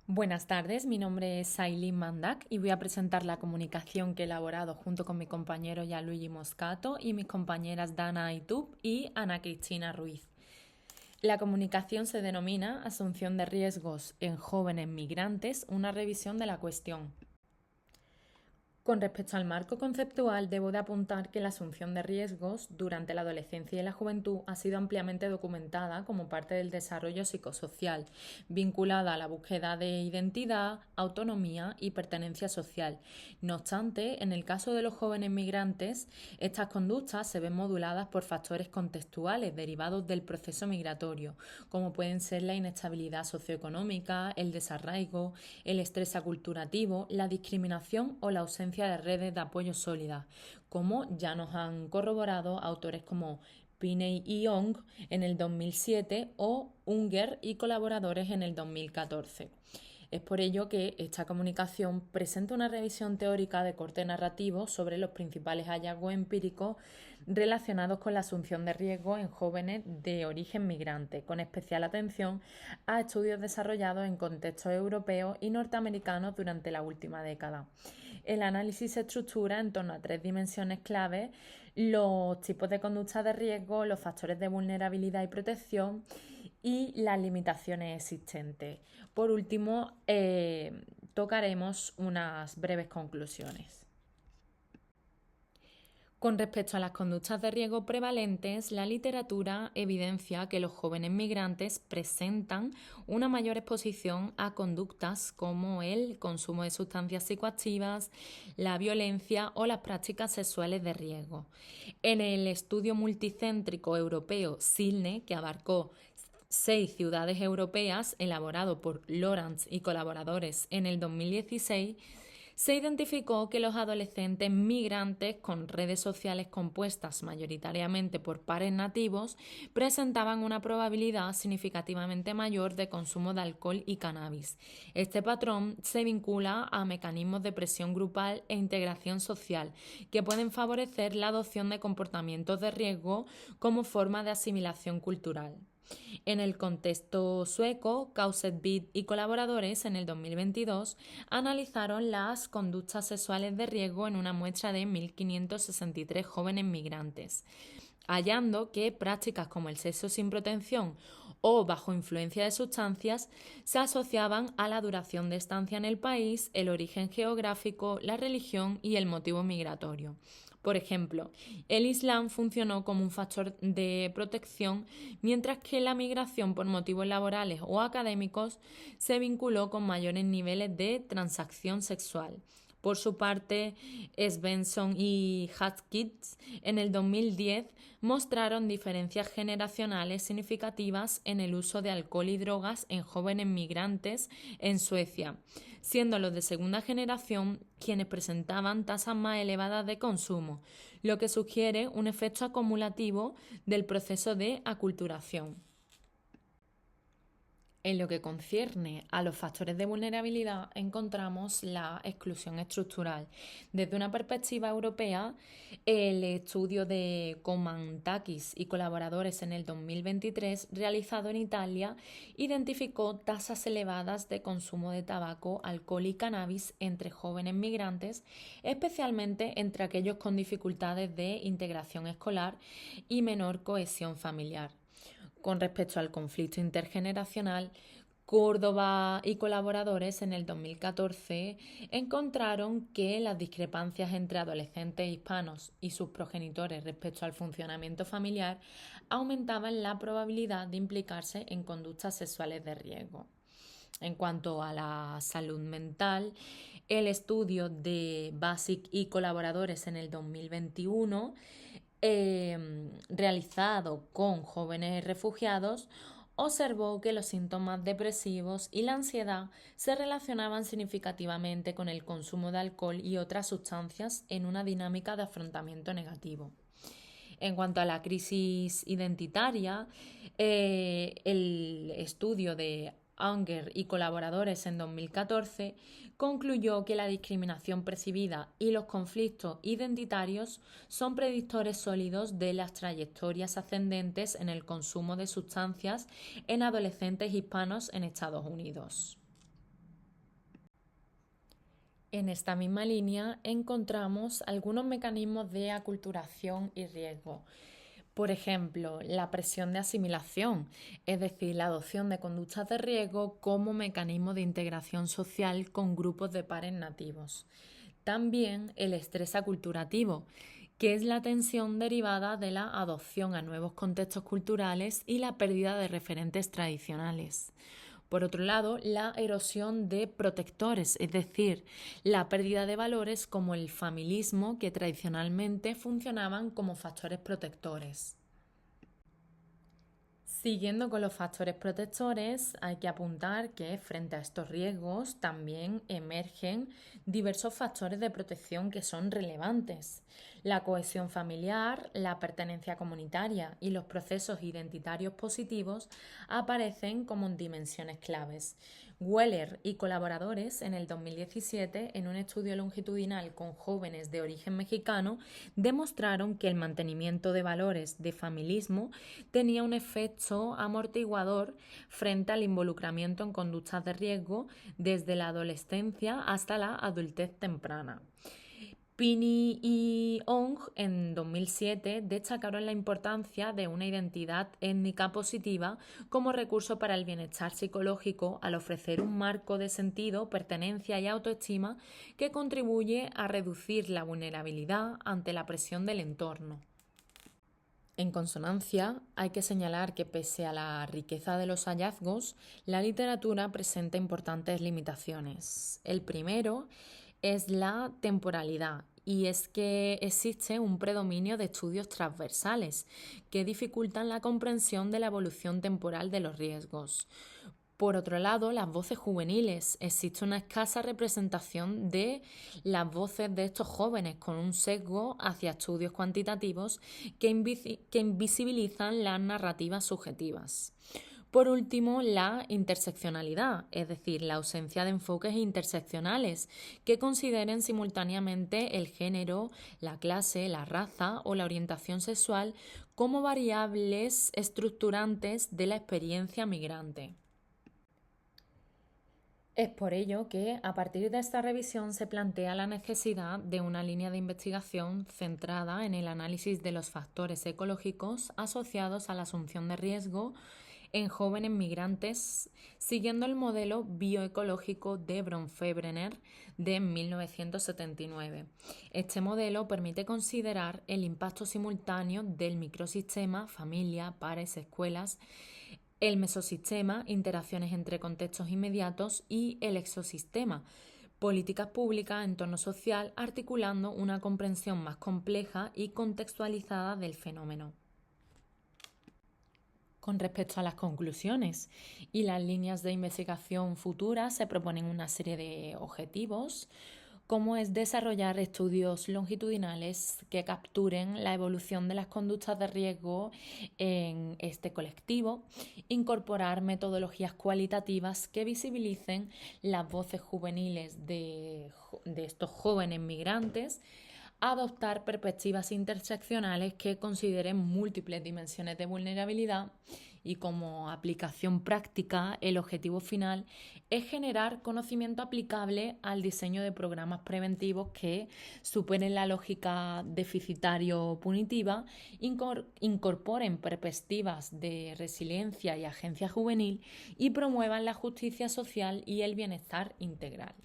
Buenas tardes, mi nombre es Sailin Mandak y voy a presentar la comunicación que he elaborado junto con mi compañero Gianluigi Moscato y mis compañeras Dana Aitub y Ana Cristina Ruiz. La comunicación se denomina Asunción de riesgos en jóvenes migrantes, una revisión de la cuestión. Con respecto al marco conceptual, debo de apuntar que la asunción de riesgos durante la adolescencia y la juventud ha sido ampliamente documentada como parte del desarrollo psicosocial, vinculada a la búsqueda de identidad, autonomía y pertenencia social. No obstante, en el caso de los jóvenes migrantes, estas conductas se ven moduladas por factores contextuales derivados del proceso migratorio, como pueden ser la inestabilidad socioeconómica, el desarraigo, el estrés aculturativo, la discriminación o la ausencia de redes de apoyo sólidas, como ya nos han corroborado autores como Piney y Young en el 2007 o Unger y colaboradores en el 2014. Es por ello que esta comunicación presenta una revisión teórica de corte narrativo sobre los principales hallazgos empíricos relacionados con la asunción de riesgo en jóvenes de origen migrante, con especial atención a estudios desarrollados en contextos europeos y norteamericanos durante la última década. El análisis se estructura en torno a tres dimensiones clave: los tipos de conducta de riesgo, los factores de vulnerabilidad y protección y las limitaciones existentes. Por último, tocaremos unas breves conclusiones. Con respecto a las conductas de riesgo prevalentes, la literatura evidencia que los jóvenes migrantes presentan una mayor exposición a conductas como el consumo de sustancias psicoactivas, la violencia o las prácticas sexuales de riesgo. En el estudio multicéntrico europeo SILNE, que abarcó 6 ciudades europeas, elaborado por Lawrence y colaboradores en el 2016, se identificó que los adolescentes migrantes con redes sociales compuestas mayoritariamente por pares nativos presentaban una probabilidad significativamente mayor de consumo de alcohol y cannabis. Este patrón se vincula a mecanismos de presión grupal e integración social que pueden favorecer la adopción de comportamientos de riesgo como forma de asimilación cultural. En el contexto sueco, Kauset-Bitt y colaboradores en el 2022 analizaron las conductas sexuales de riesgo en una muestra de 1.563 jóvenes migrantes, hallando que prácticas como el sexo sin protección o bajo influencia de sustancias se asociaban a la duración de estancia en el país, el origen geográfico, la religión y el motivo migratorio. Por ejemplo, el Islam funcionó como un factor de protección, mientras que la migración por motivos laborales o académicos se vinculó con mayores niveles de transacción sexual. Por su parte, Svensson y Haskins en el 2010 mostraron diferencias generacionales significativas en el uso de alcohol y drogas en jóvenes migrantes en Suecia, siendo los de segunda generación quienes presentaban tasas más elevadas de consumo, lo que sugiere un efecto acumulativo del proceso de aculturación. En lo que concierne a los factores de vulnerabilidad, encontramos la exclusión estructural. Desde una perspectiva europea, el estudio de Komantakis y colaboradores en el 2023, realizado en Italia, identificó tasas elevadas de consumo de tabaco, alcohol y cannabis entre jóvenes migrantes, especialmente entre aquellos con dificultades de integración escolar y menor cohesión familiar. Con respecto al conflicto intergeneracional, Córdoba y colaboradores en el 2014 encontraron que las discrepancias entre adolescentes hispanos y sus progenitores respecto al funcionamiento familiar aumentaban la probabilidad de implicarse en conductas sexuales de riesgo. En cuanto a la salud mental, el estudio de Basic y colaboradores en el 2021, realizado con jóvenes refugiados, observó que los síntomas depresivos y la ansiedad se relacionaban significativamente con el consumo de alcohol y otras sustancias en una dinámica de afrontamiento negativo. En cuanto a la crisis identitaria, el estudio de Unger y colaboradores en 2014 concluyó que la discriminación percibida y los conflictos identitarios son predictores sólidos de las trayectorias ascendentes en el consumo de sustancias en adolescentes hispanos en Estados Unidos. En esta misma línea encontramos algunos mecanismos de aculturación y riesgo. Por ejemplo, la presión de asimilación, es decir, la adopción de conductas de riesgo como mecanismo de integración social con grupos de pares nativos. También el estrés aculturativo, que es la tensión derivada de la adopción a nuevos contextos culturales y la pérdida de referentes tradicionales. Por otro lado, la erosión de protectores, es decir, la pérdida de valores como el familismo que tradicionalmente funcionaban como factores protectores. Siguiendo con los factores protectores, hay que apuntar que frente a estos riesgos también emergen diversos factores de protección que son relevantes. La cohesión familiar, la pertenencia comunitaria y los procesos identitarios positivos aparecen como dimensiones claves. Weller y colaboradores en el 2017, en un estudio longitudinal con jóvenes de origen mexicano, demostraron que el mantenimiento de valores de familismo tenía un efecto amortiguador frente al involucramiento en conductas de riesgo desde la adolescencia hasta la adultez temprana. Pini y Ong en 2007 destacaron la importancia de una identidad étnica positiva como recurso para el bienestar psicológico al ofrecer un marco de sentido, pertenencia y autoestima que contribuye a reducir la vulnerabilidad ante la presión del entorno. En consonancia, hay que señalar que pese a la riqueza de los hallazgos, la literatura presenta importantes limitaciones. El primero es la temporalidad, y es que existe un predominio de estudios transversales que dificultan la comprensión de la evolución temporal de los riesgos. Por otro lado, las voces juveniles. Existe una escasa representación de las voces de estos jóvenes con un sesgo hacia estudios cuantitativos que invisibilizan las narrativas subjetivas. Por último, la interseccionalidad, es decir, la ausencia de enfoques interseccionales que consideren simultáneamente el género, la clase, la raza o la orientación sexual como variables estructurantes de la experiencia migrante. Es por ello que, a partir de esta revisión, se plantea la necesidad de una línea de investigación centrada en el análisis de los factores ecológicos asociados a la asunción de riesgo en jóvenes migrantes, siguiendo el modelo bioecológico de Bronfenbrenner de 1979. Este modelo permite considerar el impacto simultáneo del microsistema, familia, pares, escuelas, el mesosistema, interacciones entre contextos inmediatos, y el exosistema, políticas públicas, entorno social, articulando una comprensión más compleja y contextualizada del fenómeno. Con respecto a las conclusiones y las líneas de investigación futuras, se proponen una serie de objetivos, como es desarrollar estudios longitudinales que capturen la evolución de las conductas de riesgo en este colectivo, incorporar metodologías cualitativas que visibilicen las voces juveniles de estos jóvenes migrantes, adoptar perspectivas interseccionales que consideren múltiples dimensiones de vulnerabilidad, y como aplicación práctica, el objetivo final es generar conocimiento aplicable al diseño de programas preventivos que superen la lógica deficitario-punitiva, incorporen perspectivas de resiliencia y agencia juvenil y promuevan la justicia social y el bienestar integral.